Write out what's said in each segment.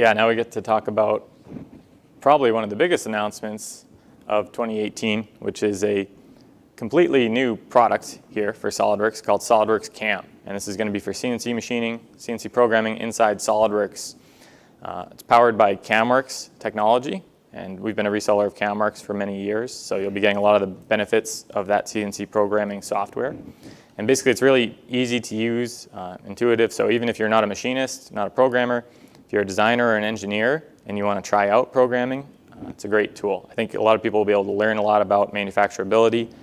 yeah, now we get to talk about probably one of the biggest announcements of 2018, which is a completely new product here for SOLIDWORKS called SOLIDWORKS CAM. And this is going to be for CNC machining, CNC programming inside SOLIDWORKS. It's powered by CamWorks technology, and we've been a reseller of CamWorks for many years, so you'll be getting a lot of the benefits of that CNC programming software. And basically it's really easy to use, intuitive, so even if you're not a machinist, not a programmer, if you're a designer or an engineer and you want to try out programming, it's a great tool. I think a lot of people will be able to learn a lot about manufacturability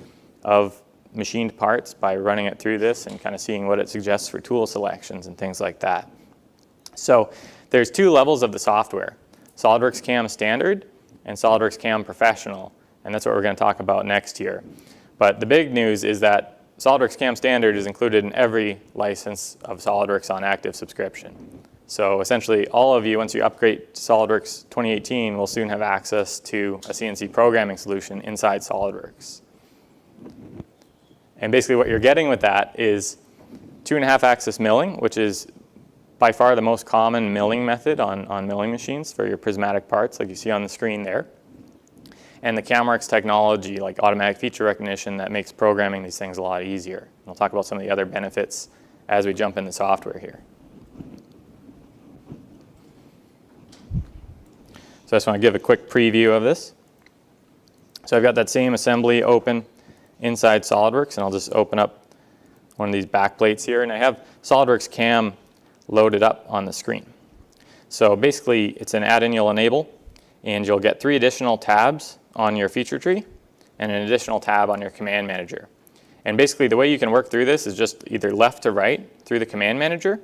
of machined parts by running it through this and kind of seeing what it suggests for tool selections and things like that. So there's two levels of the software, SOLIDWORKS CAM Standard and SOLIDWORKS CAM Professional, and that's what we're going to talk about next year. But the big news is that SOLIDWORKS CAM Standard is included in every license of SOLIDWORKS on active subscription. So essentially all of you, once you upgrade to SOLIDWORKS 2018, will soon have access to a CNC programming solution inside SOLIDWORKS. And basically what you're getting with that is 2.5-axis milling, which is by far the most common milling method on milling machines for your prismatic parts, like you see on the screen there. And the CamWorks technology, like automatic feature recognition, that makes programming these things a lot easier. And we'll talk about some of the other benefits as we jump into software here. So I just want to give a quick preview of this. So I've got that same assembly open inside SOLIDWORKS, and I'll just open up one of these back plates here, and I have SOLIDWORKS CAM loaded up on the screen. So basically it's an add-in you'll enable, and you'll get 3 additional tabs on your feature tree and an additional tab on your CommandManager. And basically the way you can work through this is just either left to right through the CommandManager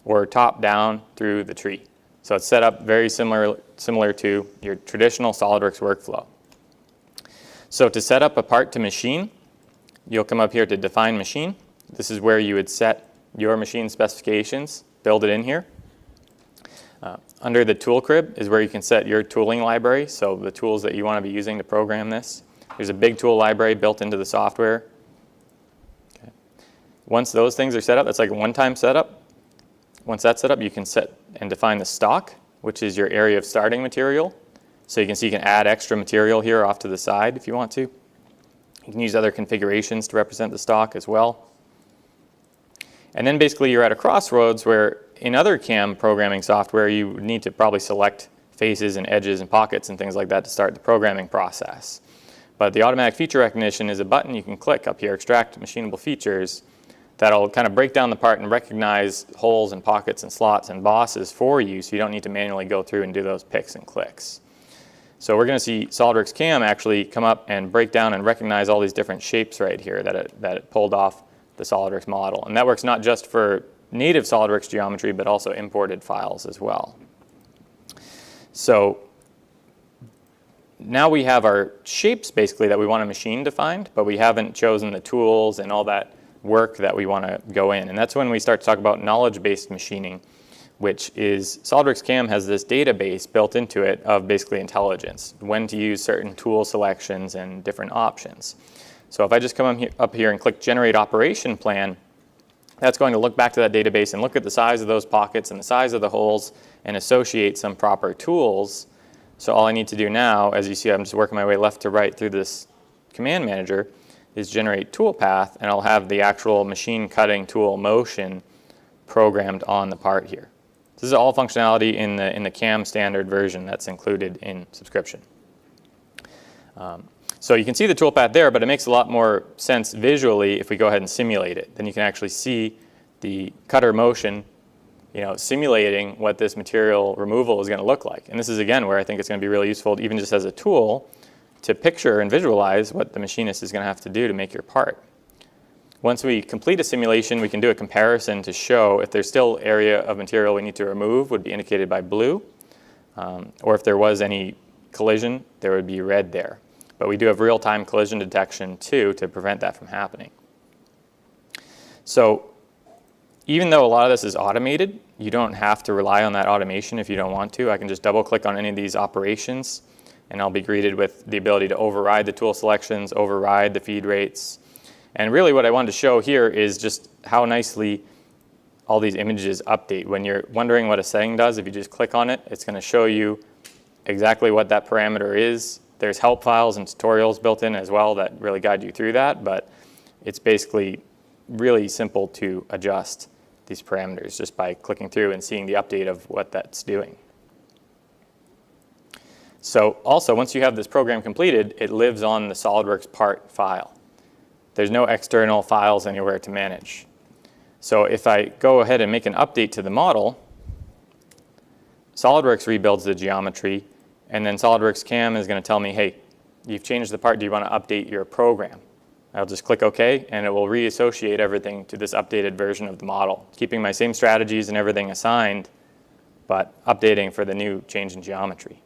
or top down through the tree. So it's set up very similar to your traditional SOLIDWORKS workflow. So to set up a part to machine, you'll come up here to Define Machine. This is where you would set your machine specifications, build it in here. Under the tool crib is where you can set your tooling library, so the tools that you want to be using to program this. There's a big tool library built into the software. Okay. Once those things are set up, that's like a one-time setup. Once that's set up, you can set and define the stock, which is your area of starting material. So you can see you can add extra material here off to the side if you want to. You can use other configurations to represent the stock as well. And then basically you're at a crossroads where in other CAM programming software you would need to probably select faces and edges and pockets and things like that to start the programming process. But the automatic feature recognition is a button you can click up here, extract machinable features, that'll kind of break down the part and recognize holes and pockets and slots and bosses for you, so you don't need to manually go through and do those picks and clicks. So we're going to see SOLIDWORKS CAM actually come up and break down and recognize all these different shapes right here that it pulled off the SOLIDWORKS model. And that works not just for native SOLIDWORKS geometry, but also imported files as well. So now we have our shapes basically that we want to machine defined, but we haven't chosen the tools and all that work that we want to go in. And that's when we start to talk about knowledge-based machining, which is SOLIDWORKS CAM has this database built into it of basically intelligence, when to use certain tool selections and different options. So if I just come up here and click Generate Operation Plan, that's going to look back to that database and look at the size of those pockets and the size of the holes and associate some proper tools. So all I need to do now, as you see, I'm just working my way left to right through this CommandManager, is generate tool path, and I'll have the actual machine cutting tool motion programmed on the part here. This is all functionality in the CAM standard version that's included in subscription. So you can see the toolpath there, but it makes a lot more sense visually if we go ahead and simulate it. Then you can actually see the cutter motion, simulating what this material removal is going to look like. And this is again where I think it's going to be really useful, even just as a tool, to picture and visualize what the machinist is going to have to do to make your part. Once we complete a simulation, we can do a comparison to show if there's still area of material we need to remove, would be indicated by blue, or if there was any collision, there would be red there. But we do have real-time collision detection too to prevent that from happening. So even though a lot of this is automated, you don't have to rely on that automation if you don't want to. I can just double-click on any of these operations, and I'll be greeted with the ability to override the tool selections, override the feed rates. And really what I wanted to show here is just how nicely all these images update. When you're wondering what a setting does, if you just click on it, it's going to show you exactly what that parameter is. There's help files and tutorials built in as well that really guide you through that, but it's basically really simple to adjust these parameters just by clicking through and seeing the update of what that's doing. So also, once you have this program completed, it lives on the SOLIDWORKS part file. There's no external files anywhere to manage. So if I go ahead and make an update to the model, SOLIDWORKS rebuilds the geometry, and then SOLIDWORKS CAM is going to tell me, hey, you've changed the part, do you want to update your program? I'll just click OK, and it will reassociate everything to this updated version of the model, keeping my same strategies and everything assigned, but updating for the new change in geometry.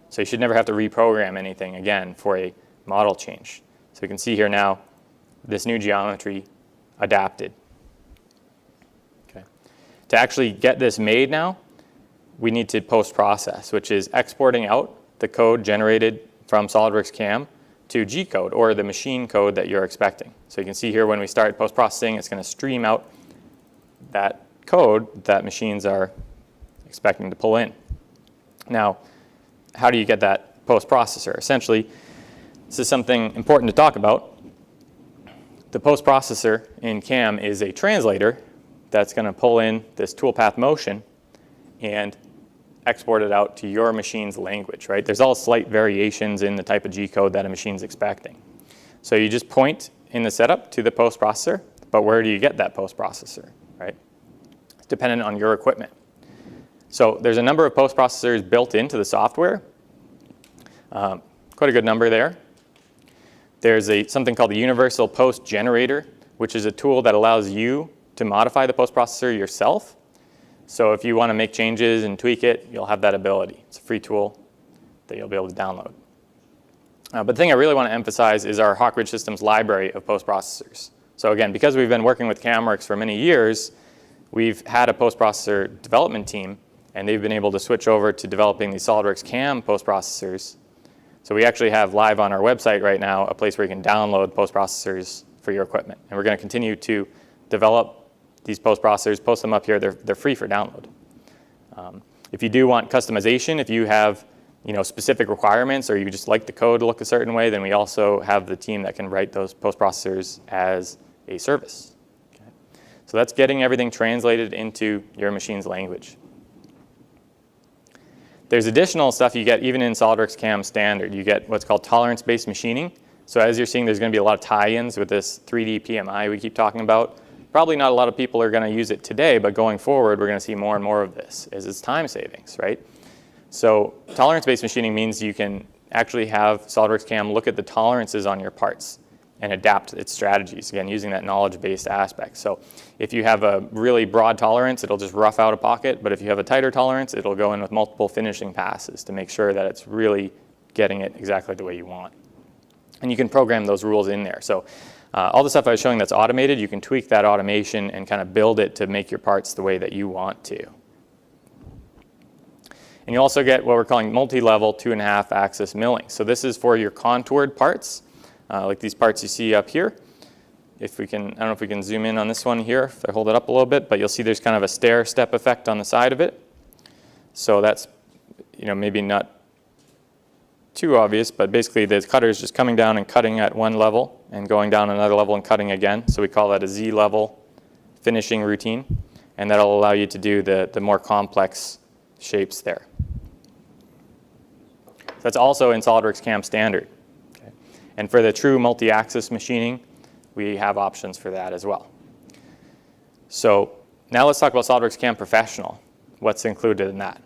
So you should never have to reprogram anything again for a model change. So you can see here now, this new geometry adapted. Okay. To actually get this made now, we need to post-process, which is exporting out the code generated from SOLIDWORKS CAM to G-code, or the machine code that you're expecting. So you can see here when we start post-processing, it's going to stream out that code that machines are expecting to pull in. Now, how do you get that post-processor? Essentially, this is something important to talk about. The post-processor in CAM is a translator that's going to pull in this toolpath motion and export it out to your machine's language, right? There's all slight variations in the type of G-code that a machine's expecting. So you just point in the setup to the post-processor, but where do you get that post-processor, right? It's dependent on your equipment. So there's a number of post-processors built into the software, quite a good number there. There's something called the Universal Post Generator, which is a tool that allows you to modify the post-processor yourself. So if you want to make changes and tweak it, you'll have that ability. It's a free tool that you'll be able to download. But the thing I really want to emphasize is our Hawk Ridge Systems library of post-processors. So again, because we've been working with CamWorks for many years, we've had a post-processor development team, and they've been able to switch over to developing these SOLIDWORKS CAM post-processors. So we actually have live on our website right now a place where you can download post-processors for your equipment. And we're going to continue to develop these post-processors, post them up here. They're free for download. If you do want customization, if you have specific requirements or you just like the code to look a certain way, then we also have the team that can write those post-processors as a service. Okay. So that's getting everything translated into your machine's language. There's additional stuff you get even in SOLIDWORKS CAM Standard. You get what's called tolerance-based machining. So as you're seeing, there's going to be a lot of tie-ins with this 3D PMI we keep talking about. Probably not a lot of people are going to use it today, but going forward, we're going to see more and more of this as it's time savings, right? So tolerance-based machining means you can actually have SOLIDWORKS CAM look at the tolerances on your parts and adapt its strategies, again, using that knowledge-based aspect. So if you have a really broad tolerance, it'll just rough out a pocket, but if you have a tighter tolerance, it'll go in with multiple finishing passes to make sure that it's really getting it exactly the way you want. And you can program those rules in there. So all the stuff I was showing that's automated, you can tweak that automation and kind of build it to make your parts the way that you want to. And you also get what we're calling multi-level 2.5 axis milling. So this is for your contoured parts, like these parts you see up here. If we can, I don't know if we can zoom in on this one here, if I hold it up a little bit, but you'll see there's kind of a stair-step effect on the side of it. So that's, maybe not too obvious, but basically the cutter is just coming down and cutting at one level and going down another level and cutting again. So we call that a Z-level finishing routine, and that'll allow you to do the more complex shapes there. So that's also in SOLIDWORKS CAM Standard. Okay. And for the true multi-axis machining, we have options for that as well. So now let's talk about SOLIDWORKS CAM Professional. What's included in that?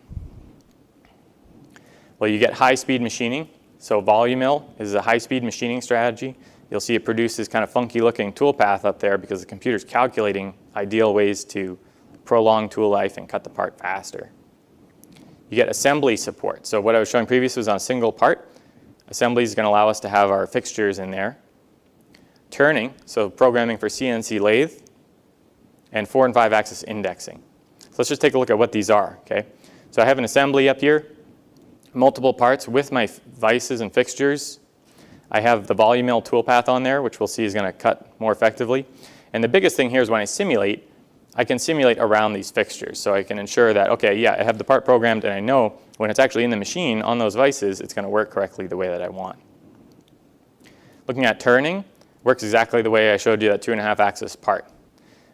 Well, you get high-speed machining. So VoluMill is a high-speed machining strategy. You'll see it produces kind of funky-looking toolpath up there because the computer's calculating ideal ways to prolong tool life and cut the part faster. You get assembly support. So what I was showing previously was on a single part. Assembly is going to allow us to have our fixtures in there. Turning, so programming for CNC lathe, and 4 and 5 axis indexing. So let's just take a look at what these are. Okay. So I have an assembly up here. Multiple parts with my vices and fixtures. I have the VoluMill toolpath on there, which we'll see is going to cut more effectively. And the biggest thing here is when I simulate, I can simulate around these fixtures. So I can ensure that, okay, yeah, I have the part programmed and I know when it's actually in the machine on those vices, it's going to work correctly the way that I want. Looking at turning, works exactly the way I showed you that 2.5 axis part.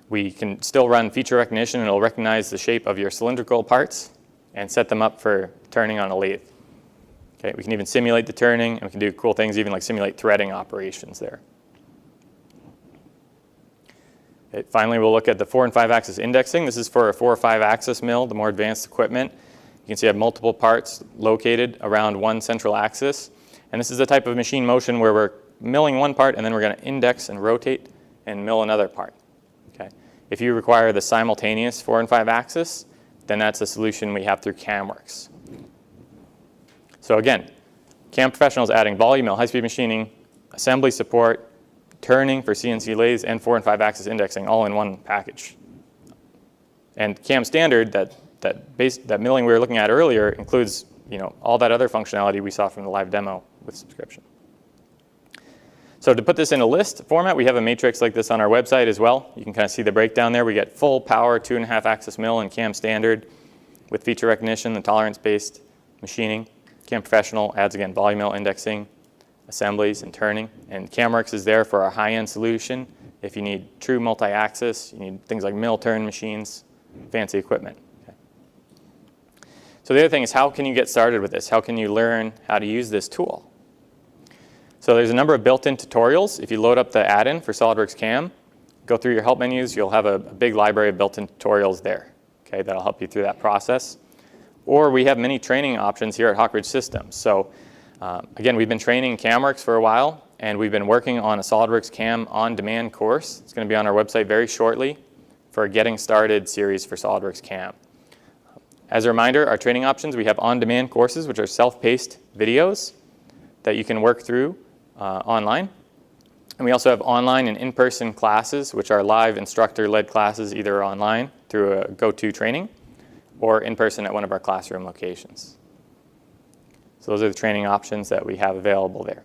We can still run feature recognition and it'll recognize the shape of your cylindrical parts and set them up for turning on a lathe. Okay, we can even simulate the turning, and we can do cool things, even like simulate threading operations there. Okay, finally, we'll look at the 4 and 5 axis indexing. This is for a 4 or 5 axis mill, the more advanced equipment. You can see I have multiple parts located around one central axis. And this is the type of machine motion where we're milling one part and then we're going to index and rotate and mill another part. Okay. If you require the simultaneous 4 and 5 axis, then that's the solution we have through CamWorks. So again, CAM Professional is adding VoluMill, high-speed machining, assembly support, turning for CNC lathes, and 4 and 5 axis indexing all in one package. And CAM Standard, that milling we were looking at earlier, includes all that other functionality we saw from the live demo with subscription. So to put this in a list format, we have a matrix like this on our website as well. You can kind of see the breakdown there. We get full power 2.5 axis mill in CAM Standard with feature recognition and tolerance-based machining. CAM Professional adds, again, VoluMill indexing, assemblies, and turning. And CamWorks is there for our high-end solution. If you need true multi-axis, you need things like mill turn machines, fancy equipment. Okay. So the other thing is, how can you get started with this? How can you learn how to use this tool? So there's a number of built-in tutorials. If you load up the add-in for SOLIDWORKS CAM, go through your help menus, you'll have a big library of built-in tutorials there. Okay, that'll help you through that process. Or we have many training options here at Hawk Ridge Systems. So again, we've been training CamWorks for a while, and we've been working on a SOLIDWORKS CAM on-demand course. It's going to be on our website very shortly for a Getting Started series for SOLIDWORKS CAM. As a reminder, our training options, we have on-demand courses, which are self-paced videos that you can work through online. And we also have online and in-person classes, which are live instructor-led classes, either online through a go-to training or in person at one of our classroom locations. So those are the training options that we have available there.